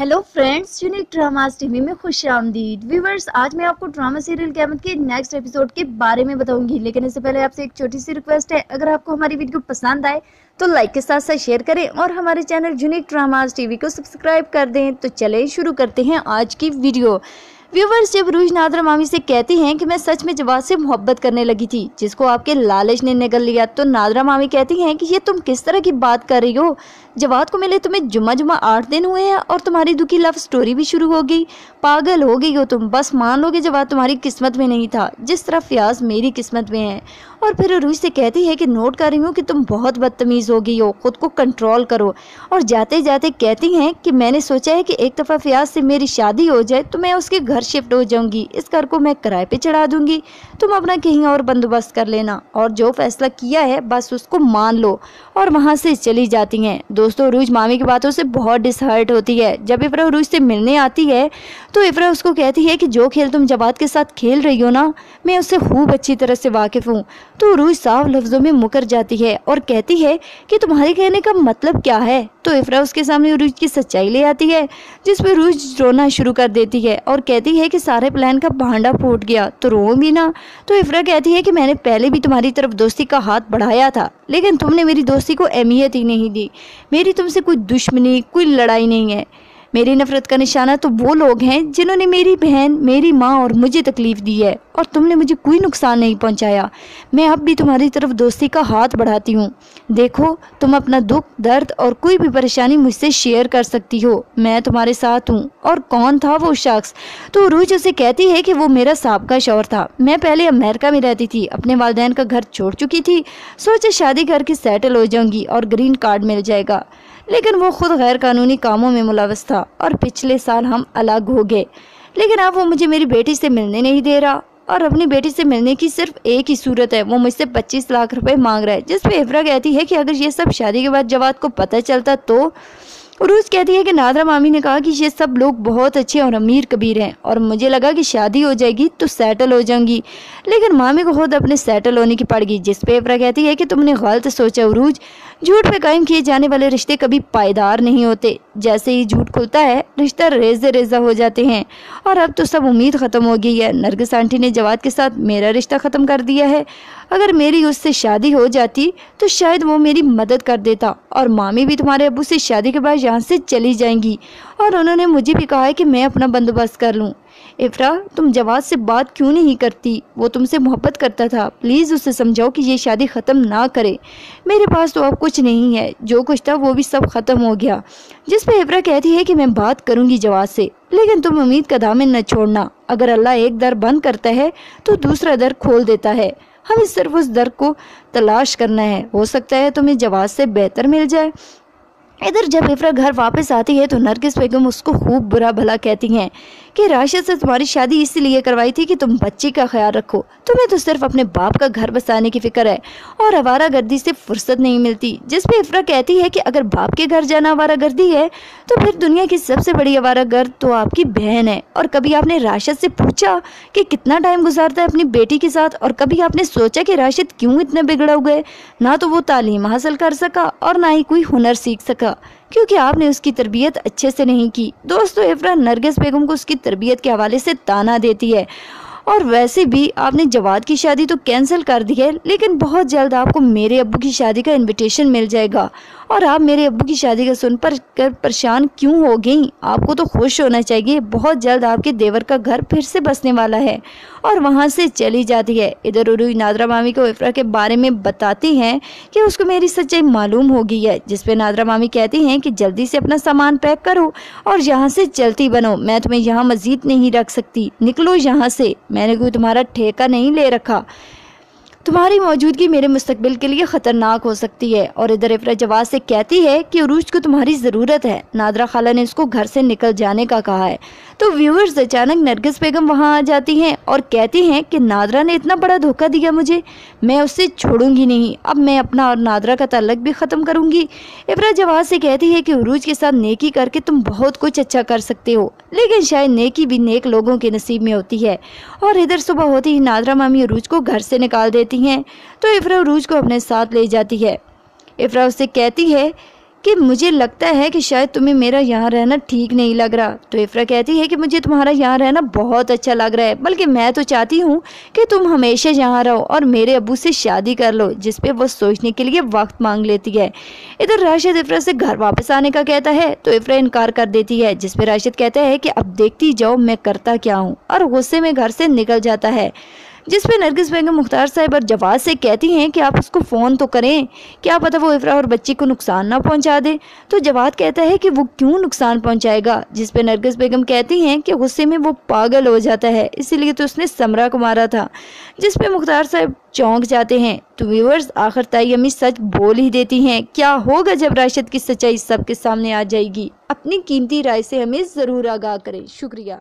Hello friends, unique dramas TV में खुश आमदीद। व्यूवर्स, आज मैं आपको ड्रामा सीरियल क़यामत के नेक्स्ट एपिसोड के बारे में बताऊंगी, लेकिन इससे पहले आपसे एक छोटी सी रिक्वेस्ट है। अगर आपको हमारी वीडियो पसंद आए तो लाइक के साथ साथ शेयर करें और हमारे चैनल यूनिक ड्रामास टीवी को सब्सक्राइब कर दें। तो चले शुरू करते हैं आज की वीडियो। व्यूवर्स, जब रूज नादरा मामी से कहती हैं कि मैं सच में जवाद से मोहब्बत करने लगी थी, जिसको आपके लालच ने निगल लिया, तो नादरा मामी कहती हैं कि ये तुम किस तरह की बात कर रही हो। जवाद को मिले तुम्हें जुम्मा 8 दिन हुए हैं और तुम्हारी दुखी लव स्टोरी भी शुरू हो गई। पागल हो गई हो तुम। बस मान लो कि जवाद तुम्हारी किस्मत में नहीं था, जिस तरह फयाज मेरी किस्मत में है। और फिर रूज से कहती है कि नोट कर रही हूँ कि तुम बहुत बदतमीज हो गई हो, खुद को कंट्रोल करो। और जाते जाते कहती हैं कि मैंने सोचा है कि एक दफ़ा फयाज से मेरी शादी हो जाए तो मैं उसके घर शिफ्ट हो जाऊंगी। इस घर को मैं किराए पे चढ़ा दूंगी, तुम अपना कहीं और बंदोबस्त कर लेना। और जो फैसला किया है बस उसको मान लो। और वहाँ से चली जाती हैं। दोस्तों, रूज मामी की बातों से बहुत डिसहर्ट होती है। जब इफ्रा रूज से मिलने आती है तो इफ्रा उसको कहती है कि जो खेल तुम जवाद के साथ खेल रही हो ना, मैं उससे खूब अच्छी तरह से वाकिफ हूँ। तो रूज साफ लफ्जों में मुकर जाती है और कहती है कि तुम्हारे कहने का मतलब क्या है। तो इफ्रा उसके सामने रूज की सच्चाई ले आती है, जिस पर रूज रोना शुरू कर देती है और कहती है कि सारे प्लान का भांडा फूट गया, तो रो भी ना। तो इफ्रा कहती है कि मैंने पहले भी तुम्हारी तरफ दोस्ती का हाथ बढ़ाया था, लेकिन तुमने मेरी दोस्ती को अहमियत ही नहीं दी। मेरी तुमसे कोई दुश्मनी, कोई लड़ाई नहीं है। मेरी नफरत का निशाना तो वो लोग हैं जिन्होंने मेरी बहन, मेरी माँ और मुझे तकलीफ दी है, और तुमने मुझे कोई नुकसान नहीं पहुंचाया। मैं अब भी तुम्हारी तरफ दोस्ती का हाथ बढ़ाती हूँ। देखो, तुम अपना दुख, दर्द और कोई भी परेशानी मुझसे शेयर कर सकती हो। मैं तुम्हारे साथ हूँ। और कौन था वो शख्स? तो रूज उसे कहती है कि वो मेरा साबका शौहर था। मैं पहले अमेरिका में रहती थी, अपने वालिदैन का घर छोड़ चुकी थी, सोचा शादी करके सेटल हो जाऊंगी और ग्रीन कार्ड मिल जाएगा, लेकिन वो खुद गैर कानूनी कामों में मुलव्वस था और पिछले साल हम अलग हो गए। लेकिन अब वो मुझे मेरी बेटी से मिलने नहीं दे रहा, और अपनी बेटी से मिलने की सिर्फ एक ही सूरत है, वो मुझसे 25 लाख रुपए मांग रहा है। जिस पे इफ्रा कहती है कि अगर ये सब शादी के बाद जवाद को पता चलता तो। रूज कहती है कि नादरा मामी ने कहा कि ये सब लोग बहुत अच्छे और अमीर कबीर हैं, और मुझे लगा कि शादी हो जाएगी तो सेटल हो जाऊंगी, लेकिन मामी को खुद अपने सेटल होने की पड़ गई। जिस पे इफ्रा कहती है कि तुमने गलत सोचा रूज, झूठ पे कायम किए जाने वाले रिश्ते कभी पायदार नहीं होते। जैसे ही झूठ खुलता है, रिश्ता रेज़े रेज़ा हो जाते हैं। और अब तो सब उम्मीद ख़त्म हो गई है। नरगिस आंटी ने जवाद के साथ मेरा रिश्ता ख़त्म कर दिया है। अगर मेरी उससे शादी हो जाती तो शायद वो मेरी मदद कर देता, और मामी भी तुम्हारे अब्बू से शादी के बाद यहाँ से चली जाएंगी, और उन्होंने मुझे भी कहा है कि मैं अपना बंदोबस्त कर लूँ। इफ्रा, तुम जवाद से बात क्यों नहीं करती? वो तुमसे मोहब्बत करता था, प्लीज़ उसे समझाओ कि ये शादी ख़त्म ना करे। मेरे पास तो अब कुछ नहीं है, जो कुछ था वो भी सब ख़त्म हो गया। जिस पे इफ्रा कहती है कि मैं बात करूंगी जवाद से, लेकिन तुम उम्मीद का दामन न छोड़ना। अगर अल्लाह एक दर बंद करता है तो दूसरा दर खोल देता है। हमें सिर्फ उस दर को तलाश करना है, हो सकता है तुम्हें जवाद से बेहतर मिल जाए। इधर जब इफ्रा घर वापस आती है तो नरगिस बेगम उसको खूब बुरा भला कहती हैं कि राशिद से तुम्हारी शादी इसलिए करवाई थी कि तुम बच्ची का ख्याल रखो, तुम्हें तो सिर्फ अपने बाप का घर बसाने की फिक्र है और आवारागर्दी से फुर्सत नहीं मिलती। जिस पे इफ्रा कहती है कि अगर बाप के घर जाना आवारागर्दी है तो फिर दुनिया की सबसे बड़ी आवारागर्द तो आपकी बहन है। और कभी आपने राशिद से पूछा कि कितना टाइम गुजारता है अपनी बेटी के साथ? और कभी आपने सोचा कि राशिद क्यों इतने बिगड़ गए? ना तो वो तालीम हासिल कर सका और ना ही कोई हुनर सीख सका, क्योंकि आपने उसकी तरबियत अच्छे से नहीं की। दोस्तों, इफ्रा नरगिस बेगम को उसकी तरबियत के हवाले से ताना देती है। और वैसे भी आपने जवाद की शादी तो कैंसिल कर दी है, लेकिन बहुत जल्द आपको मेरे अब्बू की शादी का इनविटेशन मिल जाएगा। और आप मेरे अब्बू की शादी का सुन पर परेशान क्यों हो गई? आपको तो खुश होना चाहिए, बहुत जल्द आपके देवर का घर फिर से बसने वाला है। और वहाँ से चली जाती है। इधर रूज नादरा मामी को इफ्रा के बारे में बताती हैं कि उसको मेरी सच्चाई मालूम हो गई है। जिस पे नादरा मामी कहती हैं कि जल्दी से अपना सामान पैक करो और यहाँ से चलती बनो, मैं तुम्हें यहाँ मजीद नहीं रख सकती, निकलो यहाँ से। मैंने कोई तुम्हारा ठेका नहीं ले रखा, तुम्हारी मौजूदगी मेरे मुस्तकबिल के लिए खतरनाक हो सकती है। और इधर इफ्रा जवाद से कहती है कि उरूज को तुम्हारी ज़रूरत है, नादरा खाला ने उसको घर से निकल जाने का कहा है। तो व्यूअर्स, अचानक नरगिस बेगम वहां आ जाती हैं और कहती हैं कि नादरा ने इतना बड़ा धोखा दिया मुझे, मैं उससे छोड़ूंगी नहीं, अब मैं अपना और नादरा का ताल्लुक भी ख़त्म करूंगी। इफ्रा जवाद से कहती है कि उरूज के साथ नेकी करके तुम बहुत कुछ अच्छा कर सकते हो, लेकिन शायद नेकी भी नेक लोगों के नसीब में होती है। और इधर सुबह होती ही नादरा मामी उरूज को घर से निकाल देती हैं, तो इफ्रा उरूज को अपने साथ ले जाती है। इफ्रा उससे कहती है کہ مجھے لگتا ہے کہ شاید تمہیں میرا یہاں رہنا ٹھیک نہیں لگ رہا۔ تو افرا کہتی ہے کہ مجھے تمہارا یہاں رہنا بہت اچھا لگ رہا ہے، بلکہ میں تو چاہتی ہوں کہ تم ہمیشہ یہاں رہو اور میرے ابو سے شادی کر لو، جس پہ وہ سوچنے کے لیے وقت مانگ لیتی ہے۔ ادھر راشد افرا سے گھر واپس آنے کا کہتا ہے تو افرا انکار کر دیتی ہے، جس پہ راشد کہتا ہے کہ اب دیکھتی جاؤ میں کرتا کیا ہوں، اور غصے میں گھر سے نکل جاتا ہے۔ جس پہ نرگس بیگم مختار صاحب اور جواز سے کہتی ہیں کہ آپ اس کو فون تو کریں، کیا پتہ وہ افرا اور بچی کو نقصان نہ پہنچا دے۔ تو جواد کہتا ہے کہ وہ کیوں نقصان پہنچائے گا، جس پہ نرگس بیگم کہتی ہیں کہ غصے میں وہ پاگل ہو جاتا ہے، اسی لیے تو اس نے سمرہ کو مارا تھا، جس پہ مختار صاحب چونک جاتے ہیں۔ تو ویورز آخر تائی امی سچ بول ہی دیتی ہیں۔ کیا ہوگا جب راشد کی سچائی سب کے سامنے آ جائے گی؟ اپنی قیمتی رائے سے ہمیں ضرور آگاہ کریں۔ شکریہ۔